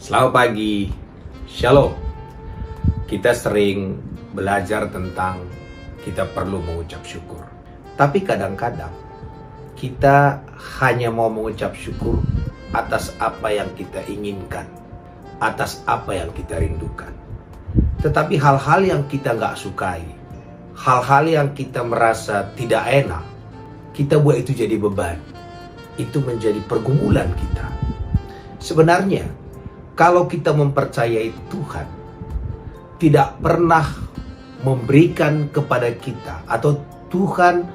Selamat pagi, Shalom. Kita sering belajar tentang kita perlu mengucap syukur. Tapi kadang-kadang kita hanya mau mengucap syukur atas apa yang kita inginkan, atas apa yang kita rindukan. Tetapi hal-hal yang kita nggak sukai, hal-hal yang kita merasa tidak enak, kita buat itu jadi beban. Itu menjadi pergumulan kita. Sebenarnya, kalau kita mempercayai Tuhan tidak pernah memberikan kepada kita, atau Tuhan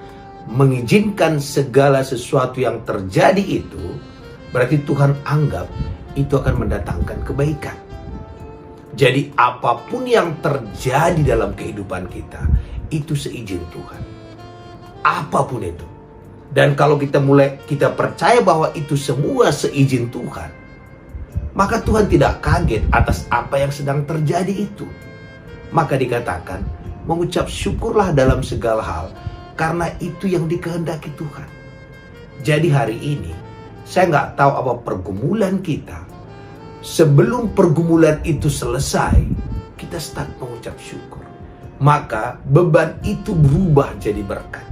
mengizinkan segala sesuatu yang terjadi itu, berarti Tuhan anggap itu akan mendatangkan kebaikan. Jadi apapun yang terjadi dalam kehidupan kita, itu seizin Tuhan. Apapun itu. Dan kalau kita percaya bahwa itu semua seizin Tuhan, maka Tuhan tidak kaget atas apa yang sedang terjadi itu. Maka dikatakan, mengucap syukurlah dalam segala hal, karena itu yang dikehendaki Tuhan. Jadi hari ini, saya nggak tahu apa pergumulan kita. Sebelum pergumulan itu selesai, kita start mengucap syukur. Maka beban itu berubah jadi berkat.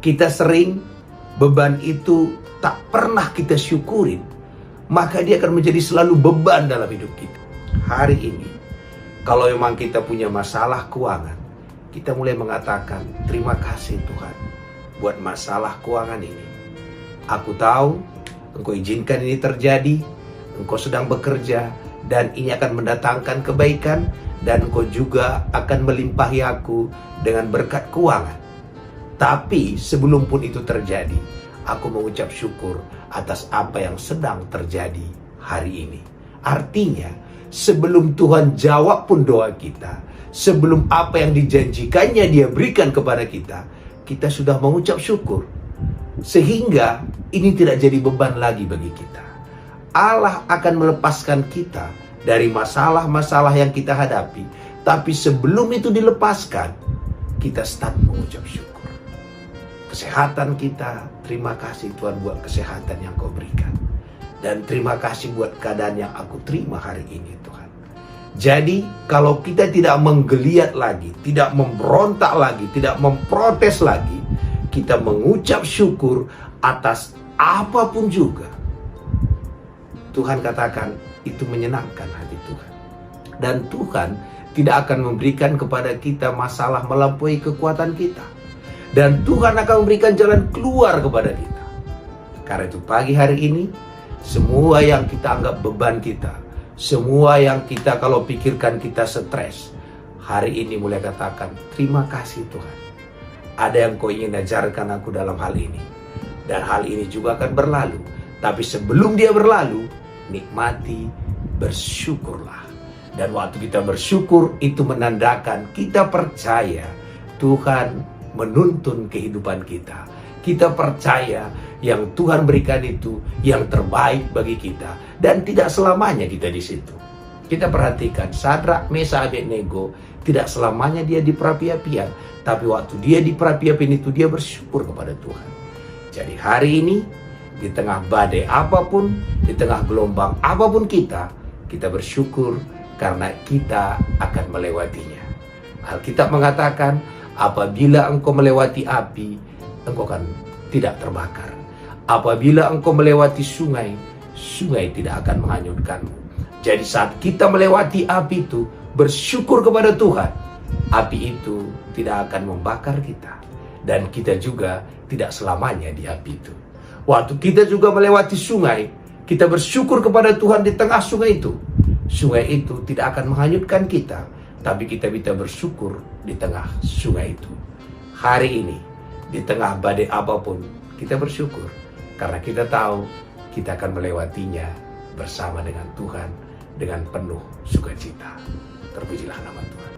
Kita sering beban itu tak pernah kita syukurin, maka dia akan menjadi selalu beban dalam hidup kita. Hari ini, kalau memang kita punya masalah keuangan, kita mulai mengatakan, terima kasih Tuhan buat masalah keuangan ini. Aku tahu Engkau izinkan ini terjadi, Engkau sedang bekerja, dan ini akan mendatangkan kebaikan, dan Engkau juga akan melimpahi aku dengan berkat keuangan. Tapi sebelum pun itu terjadi, aku mengucap syukur atas apa yang sedang terjadi hari ini. Artinya, sebelum Tuhan jawab pun doa kita, sebelum apa yang dijanjikannya Dia berikan kepada kita, kita sudah mengucap syukur. Sehingga ini tidak jadi beban lagi bagi kita. Allah akan melepaskan kita dari masalah-masalah yang kita hadapi. Tapi sebelum itu dilepaskan, kita start mengucap syukur. Kesehatan kita, terima kasih Tuhan buat kesehatan yang Kau berikan. Dan terima kasih buat keadaan yang aku terima hari ini Tuhan. Jadi kalau kita tidak menggeliat lagi, tidak memberontak lagi, tidak memprotes lagi, kita mengucap syukur atas apapun juga, Tuhan katakan itu menyenangkan hati Tuhan. Dan Tuhan tidak akan memberikan kepada kita masalah melampaui kekuatan kita. Dan Tuhan akan memberikan jalan keluar kepada kita. Karena itu pagi hari ini, semua yang kita anggap beban kita, semua yang kita kalau pikirkan kita stres, hari ini mulai katakan, terima kasih Tuhan. Ada yang Kau ingin ajarkan aku dalam hal ini. Dan hal ini juga akan berlalu. Tapi sebelum dia berlalu, nikmati, bersyukurlah. Dan waktu kita bersyukur, itu menandakan kita percaya Tuhan menuntun kehidupan kita. Kita percaya yang Tuhan berikan itu yang terbaik bagi kita, dan tidak selamanya kita di situ. Kita perhatikan Sadrak, Mesak, Abednego, tidak selamanya dia di perapi-apian, tapi waktu dia di perapi-apian itu dia bersyukur kepada Tuhan. Jadi hari ini, di tengah badai apapun, di tengah gelombang apapun kita bersyukur karena kita akan melewatinya. Alkitab mengatakan, apabila engkau melewati api, engkau akan tidak terbakar. Apabila engkau melewati sungai, sungai tidak akan menghanyutkanmu. Jadi saat kita melewati api itu, bersyukur kepada Tuhan. Api itu tidak akan membakar kita. Dan kita juga tidak selamanya di api itu. Waktu kita juga melewati sungai, kita bersyukur kepada Tuhan di tengah sungai itu. Sungai itu tidak akan menghanyutkan kita, tapi kita bisa bersyukur di tengah sungai itu. Hari ini, di tengah badai apapun, kita bersyukur. Karena kita tahu, kita akan melewatinya bersama dengan Tuhan, dengan penuh sukacita. Terpujilah nama Tuhan.